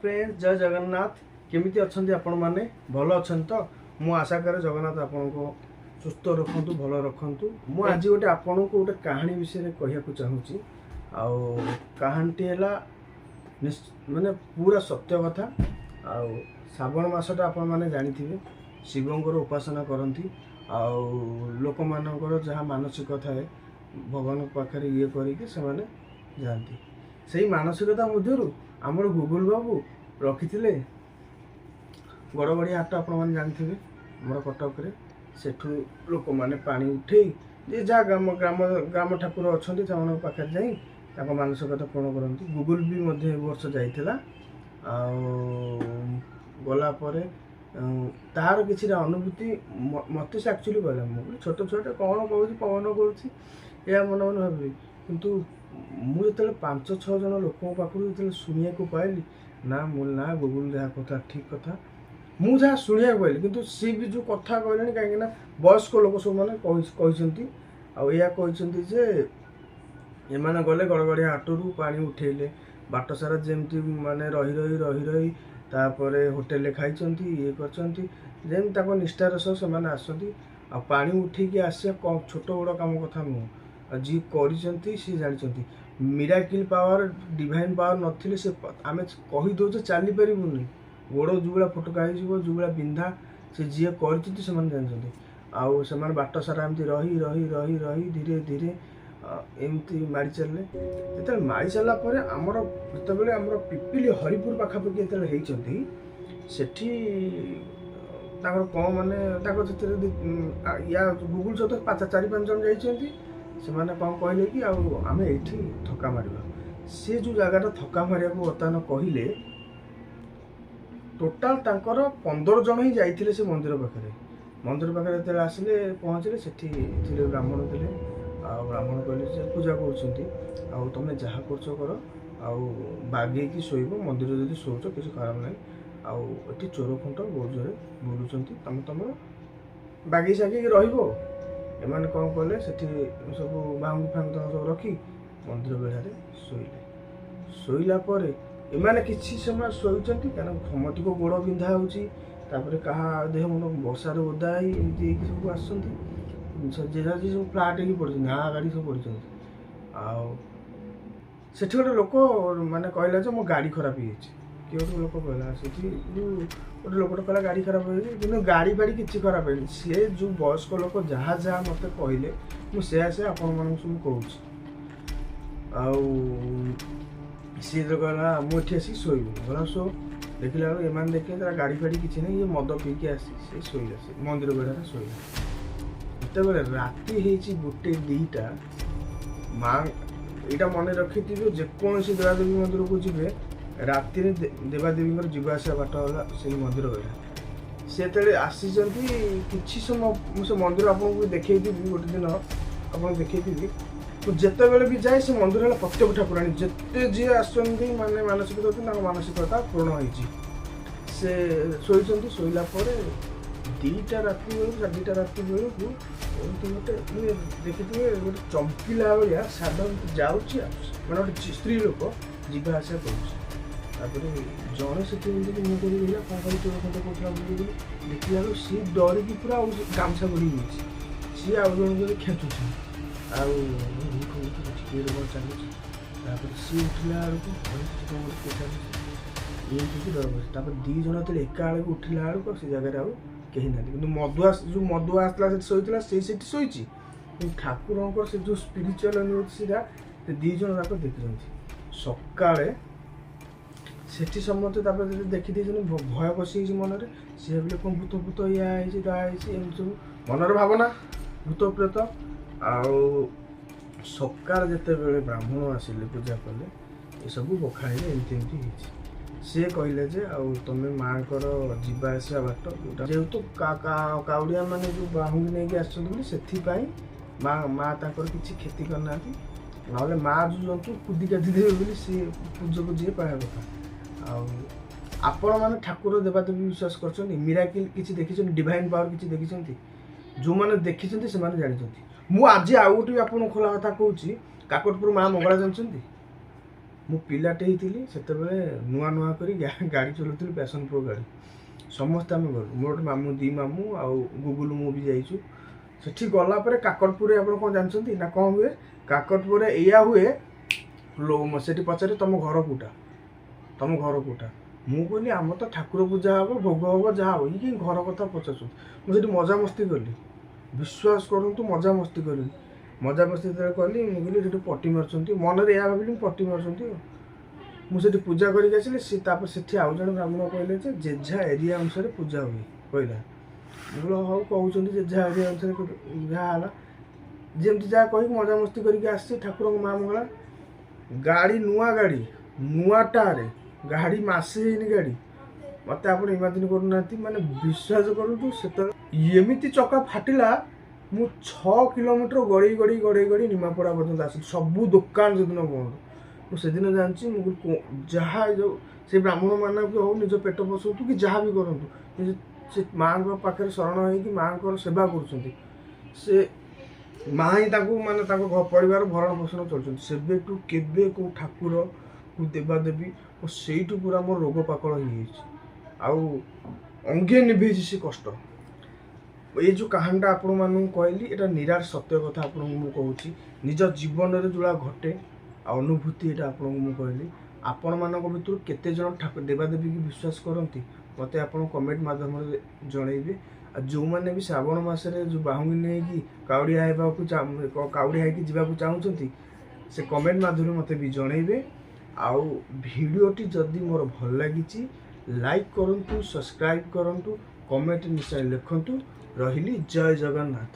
Friends जय जगन्नाथ केमिति अच्छंती आपण माने भल अच्छंत तो मु आशा करे जगन्नाथ आपण को सुस्थ रखंतु भल रखंतु। मु आज गोटे आपण को गोटे कहानी विषय कहया को चाहूची आउ कहानीटी हैला माने पूरा सत्य कथा। आउ श्रावण मासटा आपण माने जानिथिबे शिवंकर उपासना करंती आउ लोक मानकर जहाँ मानसिक थाए भगवान पाखरे ये करिके से माने जानती से मानसिकता मध्यरु आमर गुगुल बाबू रखिथिले गड़गड़ी हाट आपने जानते आमर कटक रे सेठू लोक मैंने पानी उठे जे जहाँ ग्राम ग्राम ग्राम ठाकुर अच्छा से पाखे जा मानसिकता पूर्ण करती। गुगुल भी वर्ष जाइला गलापर तार कि अनुभूति मत से एक्चुअली कहला मुझे छोट छोटे कौन कहूँ पवन कर मन मन भावी किंतु मुझे 5-6 जन लोक पाखु जो शुणा को पाइली ना ना गुगुल जहाँ कथा ठीक कथा मुझे जहाँ शुणा पाइली किंतु सी भी जो कथा कहले कहीं वयस्क लोक सब मैंने कहते एमाने गले गड़गड़िया हाटरू पानी उठेले बाट सारा जमती माने रही रही रही रही तापर होटेल खाई ये कर निष्ठार सह से आसती आ पानी उठेकी आसिया छोट बड़ कम कथा नुह जी कर जानते मिराकिल पावर डिवाइन पावर नथिले से आम कही दौचे चली पारूनी गोड़ जुगड़ा फटका हो जुगड़ा बिंधा से जी कर जानते आउ से बाट सारा एमती रही रही रही रही धीरे धीरे एमती मारी चलले जो मारी सारापर आमर जो आमर पिपिली हरिपुर पाखापाखि जो सेठी कौन माने या गुगुल सहित 4-5 जन जाइए से मैंने कौन कहले कि आम ये थका मार सी जो जगह थका मारे बर्तमान कहले टोटाल 15 जन ही जाइए से मंदिर पाखे जो आसिले पहुँचले से ब्राह्मण थे ब्राह्मण कहले पूजा कर तुम जहाँ कर बागे शोब मंदिर जब शोच किसी खराब ना आठी चोर खुंट बहुत जोरे बुलूँ तुम तुम बागे सागे रो एमाने कौन कले से सब भांग फांग सब रखी मंदिर बेढ़े शोला एमाने किसी समय शोचती कारण समस्त को गोड़ बिंधा होपर क्या देह मन बसार ओदा एमती सब आसुँच सब फ्लाट हो पड़े ना गाड़ी सब पड़े आठ गोटे लोक मैंने कहला जो मो गाड़ी खराब हो किए गोटे लोक कहला से गोटे लोकटा कहला गाड़ी खराब हो कि गाड़ी बाड़ी किसी खराब है सी जो वयस्क लोक जहाँ जहाँ मत कहले मुझे आपण मान सब कहूँ सी जो कहला मुझे आसिक शोबू गला शो देखला एम देखे गाड़ी फाड़ी किसी ना ये मद पीकी आसी शोला मंदिर बेढ़े शोला जिते राति गोटे 2टा माँ यहाँ मन रखी जेकोसी देवादेवी मंदिर को जी राति देवादेवी जीवासा बाट है से मंदिर बेढ़ा से आसी कि समय से मंदिर आपको देखी गोटे दिन आप देखी जिते बड़े भी जाए से मंदिर है प्रत्येक ठाकुराणी जिते जी आसुँच माने मानसिकता मानसिकता पूर्ण होती से शोचती शोला 2टा राति बेलू 2टा राति बेलू गोटे देखिए गोटे चमकीला भाया साधारण जाऊँगी मैंने गोटे स्त्री लोक जीवा आसा कर जड़े से मुझे कौन कर चोर खंड कौन बुझे देखला सी डरिकी पूरा गामछा बढ़ी सी आउ जन खेचुची चलुची सी उठला बेलू डर 2 जन एका बेलू उठला बेलू से जगह आउ कहीं ना कि मधुआ जो मधुआ आसला शोला से शोची ठाकुर से जो स्पिरिचुअल अनुभूति 2 जन जाक देखी सकाଳେ सेठी समस्त देखी भय पशि मन सी भाई कौन भूत भूत या सब मनर भावना भूत प्रेत सकाळ जिते बड़े ब्राह्मण आसिले पूजा कले ये सब बखाड़े एमती सी कहले जे तुम माँ को जीवासा बाट जेहेतु काउड़िया मैंने जो बाहुंगी नहीं आसपाई माँ तर किसी क्षति करना ना माँ जो जंतु कुदी कादी देवे सी पूजक जी पाया कथा आपण मैंने ठाकुर देवादेवी विश्वास कर मिराकिल किसी देखी डिवाइन पावर किसी देखी जो मैंने देखी से जानते मुझे आज आउ गोटे आप खोला कथा कहूँ काकटपुर माँ मंगला जानते ମୁଁ ପିଲାଟେ ହେଇଥିଲି ସେତେବେଳେ ନୂଆ ନୂଆ କରି ଗାଡ଼ି ଚଲାଉଥିଲି ପ୍ୟାସନ୍ ପ୍ରୋ ଗାଡ଼ି। ସମସ୍ତେ ଆମେ ଗଲୁ, ମୋର ଗୋଟେ ମାମୁଁ, 2 ମାମୁଁ ଆଉ ଗୁଗୁଲୁ ମୁଁ ବି ଯାଇଛୁ। ସେଠି ଗଲା ପରେ କାକଟପୁରରେ ଆପଣ କ'ଣ ଜାଣିଛନ୍ତି ନା କ'ଣ ହୁଏ? କାକଟପୁରରେ ଏଇଆ ହୁଏ, ସେଠି ପଚାରେ ତମ ଘର କୋଉଟା, ତମ ଘର କୋଉଟା? ମୁଁ କହିଲି ଆମର ତ ଠାକୁର ପୂଜା ହବ, ଭୋଗ ହବ, ଯାହା ହବ, ଇଏ ଘର କଥା ପଚାରୁଛନ୍ତି। ମୁଁ ସେଠି ମଜାମସ୍ତି କଲି, ବିଶ୍ୱାସ କରନ୍ତୁ ମଜାମସ୍ତି କଲି। ମଜାମସ୍ତି ଯେତେବେଳେ କଲି ମୁଁ କହିଲି ସେଠି ପଟି ମାରୁଛନ୍ତି, ମନରେ ଏହା ଭାବିଲି ପଟି ମାରୁଛନ୍ତି ଆଉ। ମୁଁ ସେଠି ପୂଜା କରିକି ଆସିଲି। ତାପରେ ସେଠି ଆଉ ଜଣେ ବ୍ରାହ୍ମଣ କହିଲେ ଯେ ଯେଝା ଏରିଆ ଅନୁସାରେ ପୂଜା ହୁଏ କହିଲା। ମୁଁ କହିଲି ହଉ କହୁଛନ୍ତି ଯେଝା ଏରିଆ ଅନୁସାରେ ଯାହା ହେଲା, ଯେମିତି ଯାହା କହିକି ମଜାମସ୍ତି କରିକି ଆସିଛି। ଠାକୁରଙ୍କ ମା ମଙ୍ଗଳା, ଗାଡ଼ି ନୂଆଟାରେ ଗାଡ଼ି ମାସେ ହେଇନି ଗାଡ଼ି। ମୋତେ ଆପଣ ଇମାଜିନ୍ କରୁନାହାନ୍ତି, ମାନେ ବିଶ୍ୱାସ କରନ୍ତୁ ସେତେବେଳେ ଏମିତି ଚକା ଫାଟିଲା। ମୁଁ 6 କିଲୋମିଟର ଗଡ଼େଇ ନିମାପଡ଼ା ପର୍ଯ୍ୟନ୍ତ ଆସିଲି। ସବୁ ଦୋକାନ ସେଦିନ ବନ୍ଦ। ମୁଁ ସେଦିନ ଜାଣିଛି, ମୁଁ ଯାହା ଯେଉଁ ସେ ବ୍ରାହ୍ମଣ ମାନଙ୍କୁ ହଉ ନିଜ ପେଟ ପୋଷନ୍ତୁ କି ଯାହା ବି କରନ୍ତୁ, ସେ ମାଆଙ୍କ ପାଖରେ ଶରଣ ହେଇକି ମାଆଙ୍କର ସେବା କରୁଛନ୍ତି। ସେ ମା ହିଁ ତାଙ୍କୁ ମାନେ ତାଙ୍କ ପରିବାର ଭରଣ ପୋଷଣ ଚଳୁଛନ୍ତି। ସେବେଠୁ କେବେ କେଉଁ ଠାକୁର କେଉଁ ଦେବାଦେବୀ ସେଇଠୁ ପୁରା ମୋର ରୋଗ ପାକଳ ହେଇଯାଇଛି। ଆଉ ଅଙ୍ଗେ ନିଭେଇଛି ସେ କଷ୍ଟ। ଏଇ ଯେଉଁ କାହାଣୀଟା ଆପଣମାନଙ୍କୁ କହିଲି, ଏଇଟା ନିରାଟ ସତ୍ୟ କଥା ଆପଣଙ୍କୁ ମୁଁ କହୁଛି। ନିଜ ଜୀବନରେ ଯେଉଁଟା ଘଟେ ଆଉ ଅନୁଭୂତି, ଏଇଟା ଆପଣଙ୍କୁ ମୁଁ କହିଲି। ଆପଣମାନଙ୍କ ଭିତରୁ କେତେଜଣ ଦେବାଦେବୀକି ବିଶ୍ୱାସ କରନ୍ତି ମୋତେ ଆପଣ କମେଣ୍ଟ ମାଧ୍ୟମରେ ଜଣେଇବେ। ଆଉ ଯେଉଁମାନେ ବି ଶ୍ରାବଣ ମାସରେ ଯେଉଁ ବାହୁଙ୍ଗି ନେଇକି କାଉଡ଼ିଆ ହେଇକି ଯିବାକୁ ଚାହୁଁଛନ୍ତି, ସେ କମେଣ୍ଟ ମାଧ୍ୟମରେ ମୋତେ ବି ଜଣେଇବେ। ଆଉ ଭିଡ଼ିଓଟି ଯଦି ମୋର ଭଲ ଲାଗିଛି ଲାଇକ୍ କରନ୍ତୁ, ସବସ୍କ୍ରାଇବ୍ କରନ୍ତୁ, କମେଣ୍ଟ ନିଶ୍ଚୟ ଲେଖନ୍ତୁ। ରହିଲି, ଜୟ ଜଗନ୍ନାଥ।